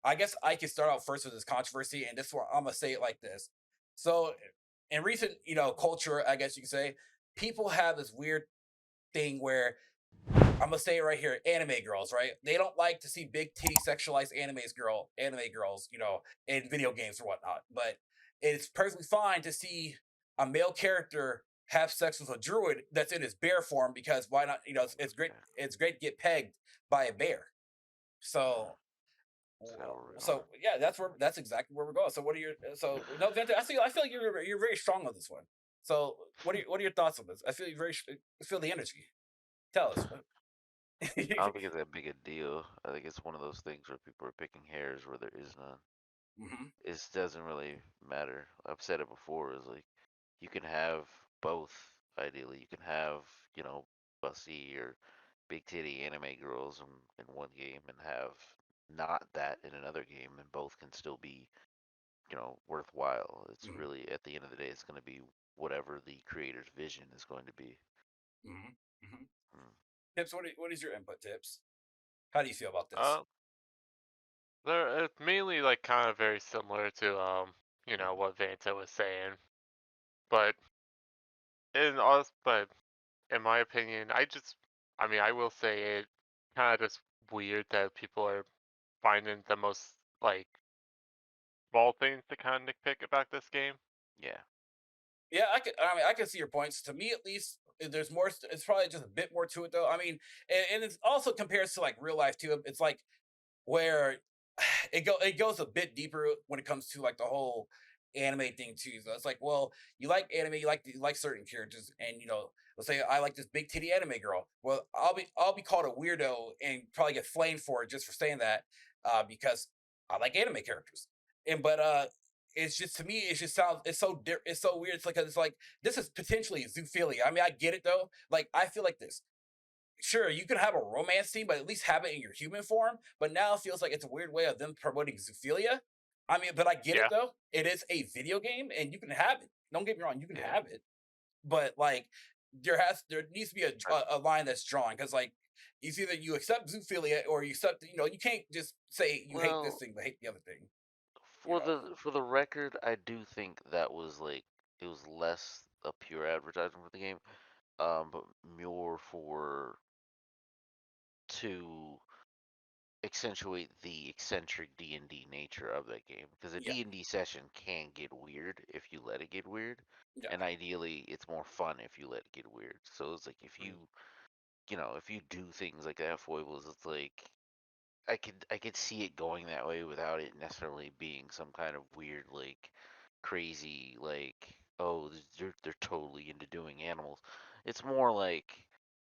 I guess I can start out first with this controversy, and this one I'm gonna say it like this. So, in recent, culture, I guess you can say, people have this weird thing where I'm gonna say it right here, anime girls, right? They don't like to see big titty sexualized anime girls, in video games or whatnot. But it's perfectly fine to see a male character have sex with a druid that's in his bear form because why not? It's great. Okay. It's great to get pegged by a bear. Mm, So, so we're going. so yeah, that's exactly where we're going. So, what are your so no? Vente, I feel like you're very strong on this one. So, what are your thoughts on this? I feel you very I feel the energy. Tell us. I don't think it's that big a deal. I think it's one of those things where people are picking hairs where there is none. Mhm. It doesn't really matter. I've said it before. Is like you can have both. Ideally, you can have bussy or big titty anime girls in one game and have not that in another game, and both can still be worthwhile. It's Mhm. really at the end of the day, it's going to be whatever the creator's vision is going to be. Mhm. Mhm. Mm. Tips. What is your input, Tips? How do you feel about this? Uh, they're it's mainly like kind of very similar to what Vanta was saying, but but in my opinion, I mean, I will say it kind of just weird that people are finding the most like small things to kind of nitpick about this game. Yeah. Yeah, I can see your points. To me, at least, there's more. It's probably just a bit more to it, though. I mean, and it also compares to like real life too. It's like where it goes a bit deeper when it comes to like the whole anime thing too. So it's like, well, you like anime, you like certain characters, and let's say I like this big titty anime girl. Well, I'll be called a weirdo and probably get flamed for it just for saying that, because I like anime characters. And but it's just to me, it just sounds it's so weird. It's like this is potentially zoophilia. I mean, I get it though. Like I feel like this, sure, you can have a romance scene, but at least have it in your human form. But now it feels like it's a weird way of them promoting zoophilia. I mean, but I get it Yeah, though. It is a video game, and you can have it. Don't get me wrong, you can Yeah. have it. But like, there needs to be I, a line that's drawn because like it's either you accept zoophilia or you accept. You can't just say you hate this well, thing but hate the other thing. You for know. the record, I do think that was like it was less a pure advertisement for the game, but more for to accentuate the eccentric D&D nature of that game because a Yeah. D&D session can get weird if you let it get weird, Yeah. and ideally it's more fun if you let it get weird. So it's like if Mhm. if you do things like that foibles, it's like I could see it going that way without it necessarily being some kind of weird like crazy like oh they're totally into doing animals. It's more like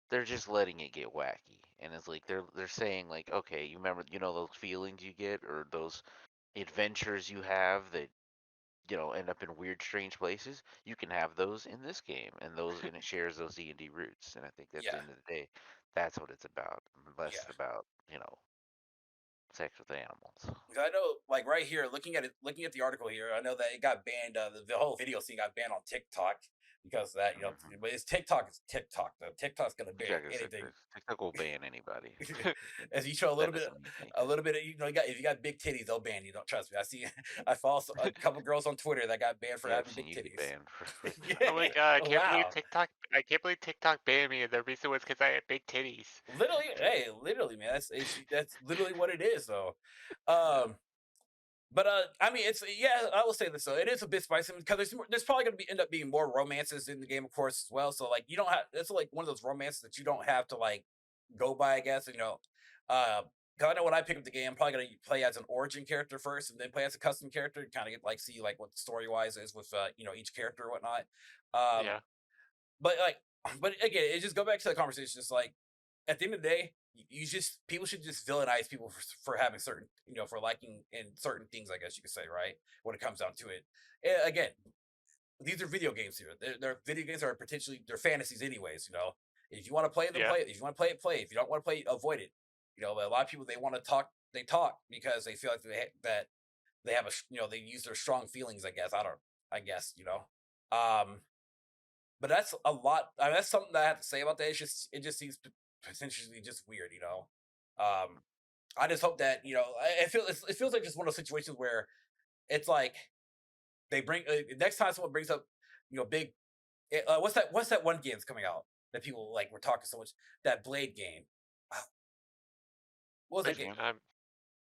they're just letting it get wacky, and it's like they're saying like okay, you remember those feelings you get or those adventures you have that end up in weird strange places. You can have those in this game, and it shares those D&D roots, and I think at the Yeah. end of the day that's what it's about, less Yeah. about sex with animals. 'Cause I know, like right here, looking at the article here, I know that it got banned. The whole video scene got banned on TikTok because of that. Hmm. But it's TikTok is TikTok though. TikTok's gonna ban anything. TikTok will ban anybody. As you show That doesn't mean a anything. little bit of, if you got big titties, they'll ban you. Don't trust me. I see. I follow a couple girls on Twitter that got banned for Yeah, I've having seen big you get titties. banned for oh my Yeah. god, Wow. I can't believe TikTok banned me, and the reason was because I had big titties. Literally, hey, literally, man. That's literally what it is, though. Um, But I mean, it's yeah. I will say this though, it is a bit spicy because there's probably going to be end up being more romances in the game, of course, as well. So like, you don't have it's like one of those romances that you don't have to like go by, I guess. Uh, because I know when I pick up the game, I'm probably going to play as an origin character first, and then play as a custom character, kind of get like see like what the story wise is with each character or whatnot. Um, Yeah, but like, but again, it just go back to the conversation. Just like at the end of the day, you just people should just villainize people for having certain, for liking in certain things. I guess you could say, right? When it comes down to it, again, these are video games here. They're video games are potentially they're fantasies, anyways. If you want to play them, yeah. play it. If you want to play it, play. If you don't want to play, avoid it. But a lot of people they want to talk. They talk because they feel like that they have they use their strong feelings. I guess I don't. I guess. Um, but that's a lot. I mean, that's something that I have to say about that. It just seems potentially just weird. Um, I just hope that it feels like just one of those situations where it's like they bring next time someone brings up big what's that one game that's coming out that people like were talking so much, that Blade game. Uh, What was that Which game? game?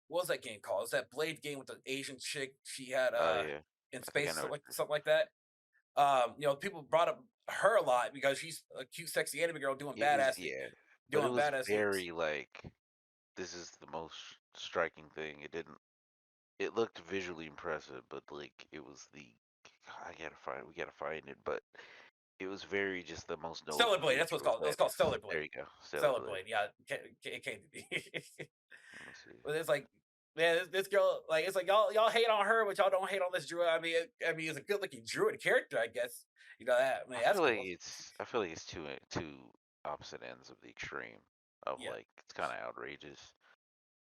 What was that game called? It was that Blade game with the Asian chick she had Oh yeah, in I think I space, know. something like that. People brought up her a lot because she's a cute, sexy anime girl doing It was but it was badass things. very like this is the most striking thing. It looked visually impressive, but like it was we gotta find it, but it was very just the most Stellar notable Blade, that's what it's feature was called. It was that. called Stellar There Blade. you go, Stellar Stellar Blade. Blade, yeah, it came to me. Let me see. But it's like, man, this girl, like, it's like y'all hate on her, but y'all don't hate on this druid. I mean, it's a good looking druid character, I guess. That, I mean, that's cool. I feel like it's two opposite ends of the extreme of Yeah. like it's kind of outrageous.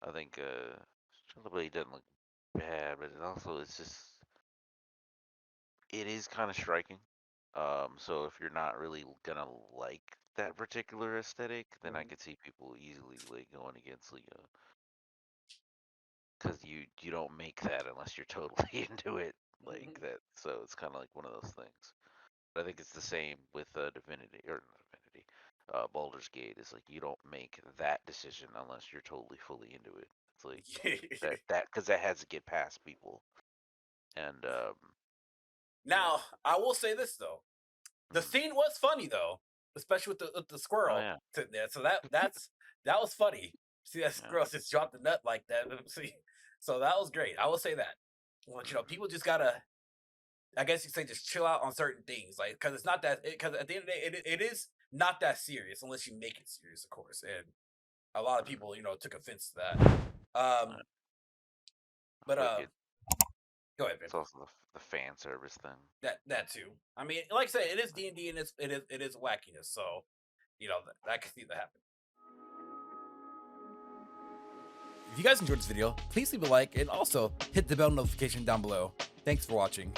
I think Stellar Blade doesn't look bad, but it is kind of striking. So if you're not really gonna like that particular aesthetic, then I Mhm. could see people easily like going against like because you don't make that unless you're totally into it like Mhm. that. So it's kind of like one of those things. But I think it's the same with Divinity or not Divinity, Baldur's Gate. It's like you don't make that decision unless you're totally fully into it. It's like that because that has to get past people. And yeah, Now, I will say this though. The mm, scene was funny though, especially with the oh squirrel yeah, sitting there. So that was funny. See that yeah, squirrel just dropped the nut like that. See, so that was great. I will say that. But hmm, people just gotta, I guess you say, just chill out on certain things, like because it's not that. Because at the end of the day, it is not that serious unless you make it serious, of course. And a lot of hmm. people, took offense to that. I But feel like go ahead, man. it's also the fan service thing. That too. I mean, like I said, it is D&D and it is wackiness. So that can see that happen. If you guys enjoyed this video, please leave a like and also hit the bell notification down below. Thanks for watching.